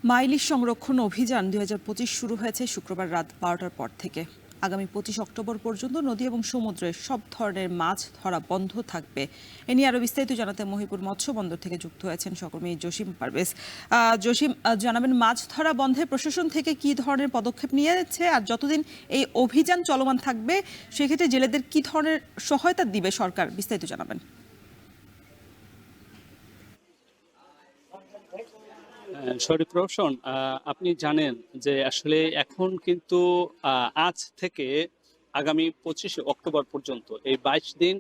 মা ইলিশ সংরক্ষণ অভিযান ২০২৫ শুরু হয়েছে শুক্রবার রাত ১২টার পর থেকে। আগামী ২৫ অক্টোবর পর্যন্ত নদী এবং সমুদ্রে সব ধরনের মাছ ধরা বন্ধ থাকবে। এ নিয়ে আরো বিস্তারিত জানাতে মহিপুর মৎস্য বন্দর থেকে যুক্ত হয়েছেন সহকর্মী জসিম পারভেজ। জসিম, জানাবেন মাছ ধরা বন্ধে প্রশাসন থেকে কি ধরনের পদক্ষেপ নিয়েছে, আর যতদিন এই অভিযান চলমান থাকবে সেক্ষেত্রে জেলেদের কি ধরনের সহায়তা দিবে সরকার, বিস্তারিত জানাবেন। শরীফ রওশন, আপনি জানেন যে আসলে এখন কিন্তু আজ থেকে আগামী ২৫ অক্টোবর পর্যন্ত এই ২২ দিন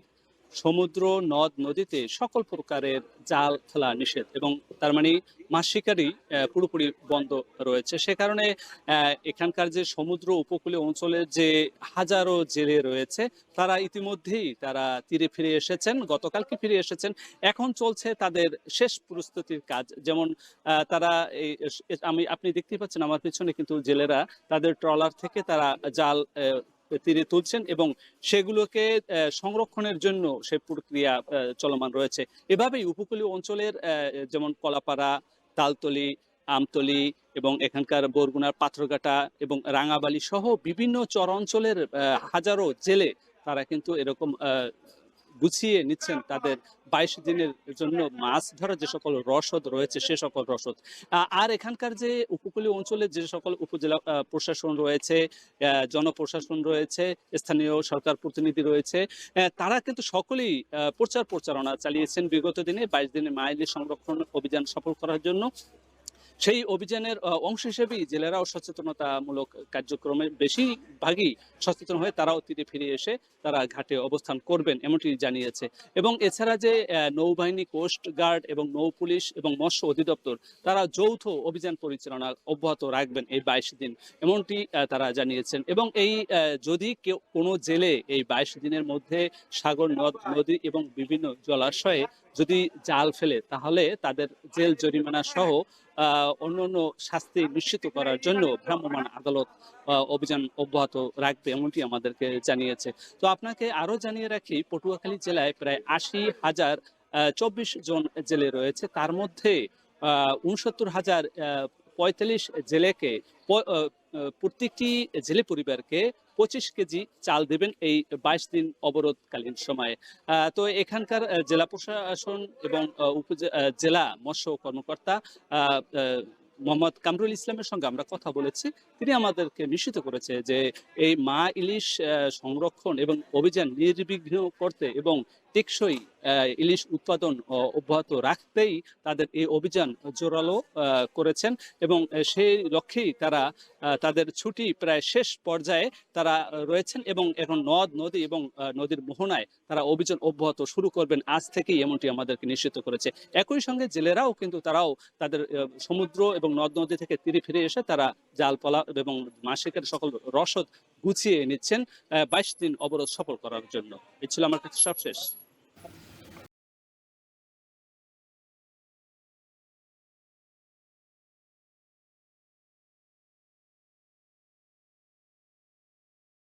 সমুদ্র নদ নদীতে সকল প্রকারের জাল ফেলা নিষেধ, এবং তার মানে মাছ শিকারই পুরোপুরি বন্ধ রয়েছে। সে কারণে এখানকার যে সমুদ্র উপকূলীয় অঞ্চলের যে হাজারো জেলে রয়েছে তারা ইতিমধ্যেই তারা তীরে ফিরে এসেছেন, গতকালকে ফিরে এসেছেন। এখন চলছে তাদের শেষ প্রস্তুতির কাজ। যেমন তারা এই আপনি দেখতেই পাচ্ছেন আমার পিছনে কিন্তু জেলেরা তাদের ট্রলার থেকে তারা জাল তীরে তুলছেন এবং সেগুলোকে সংরক্ষণের জন্য সে প্রক্রিয়া চলমান রয়েছে। এভাবেই উপকূলীয় অঞ্চলের যেমন কলাপাড়া, তালতলি, আমতলি এবং এখানকার বরগুনার পাথরঘাটা এবং রাঙাবালি সহ বিভিন্ন চর অঞ্চলের হাজারো জেলে তারা কিন্তু এরকম গুছিয়ে নিচ্ছেন তাদের ২২ দিনের জন্য মাছ ধরার যে সকল রসদ রয়েছে সে সকল রসদ। আর এখানকার যে উপকূলীয় অঞ্চলের যে সকল উপজেলা প্রশাসন রয়েছে, জনপ্রশাসন রয়েছে, স্থানীয় সরকার প্রতিনিধি রয়েছে, তারা কিন্তু সকলেই প্রচারণা চালিয়েছেন বিগত দিনে ২২ দিনে মা ইলিশ সংরক্ষণ অভিযান সফল করার জন্য। সেই অভিযানের অংশ হিসেবেই জেলেরাও সচেতনতামূলক কার্যক্রমে বেশিরভাগই সচেতন হয়ে তারাও তীরে ফিরে এসে তারা ঘাটে অবস্থান করবেন এমনটি জানিয়েছে। এবং এছাড়া যে নৌবাহিনী, কোস্ট গার্ড এবং নৌ পুলিশ এবং মৎস্য অধিদপ্তর তারা যৌথ অভিযান পরিচালনা অব্যাহত রাখবেন এই ২২ দিন, এমনটি তারা জানিয়েছেন। এবং এই যদি কেউ কোনো জেলে এই ২২ দিনের মধ্যে সাগর, নদ নদী এবং বিভিন্ন জলাশয়ে যদি জাল ফেলে তাহলে তাদের জেল জরিমানা সহ অন্যান্য শাস্তি নিশ্চিত করার জন্য ভ্রাম্যমাণ আদালত অভিযান অব্যাহত রাখবে এমনটি আমাদেরকে জানিয়েছে। তো আপনাকে আরো জানিয়ে রাখি, পটুয়াখালী জেলায় প্রায় ৮০,০০০ ২৪ জন জেলে রয়েছে। তার মধ্যে ৬৯,০৪৫ জেলেকে প্রত্যেকটি জেলে পরিবারকে ২৫ কেজি চাল দেবেন এই ২২ দিন অবরোধকালীন সময়ে। তো এখানকার জেলা প্রশাসন এবং জেলা মৎস্য কর্মকর্তা মোহাম্মদ কামরুল ইসলামের সঙ্গে আমরা কথা বলেছি। তিনি আমাদেরকে নিশ্চিত করেছে যে এই মা ইলিশ সংরক্ষণ এবং অভিযান নির্বিঘ্ন করতে এবং টেকসই ইলিশ উৎপাদন অব্যাহত রাখতেই তাদের এই অভিযান জোরালো করেছেন। এবং সেই লক্ষ্যেই তারা তাদের ছুটি প্রায় শেষ পর্যায়ে তারা রয়েছেন এবং এখন নদ নদী এবং নদীর মোহনায় তারা অভিযান অব্যাহত শুরু করবেন আজ থেকেই, এমনটি আমাদেরকে নিশ্চিত করেছে। একই সঙ্গে জেলেরাও কিন্তু তারাও তাদের সমুদ্র এবং নদ নদী থেকে তীরে ফিরে এসে তারা জাল পলা এবং মাছ শিকারের সকল রসদ গুছিয়ে নিচ্ছেন ২২ দিন অবরোধ সফল করার জন্য। এই ছিল আমার কাছে সবশেষ।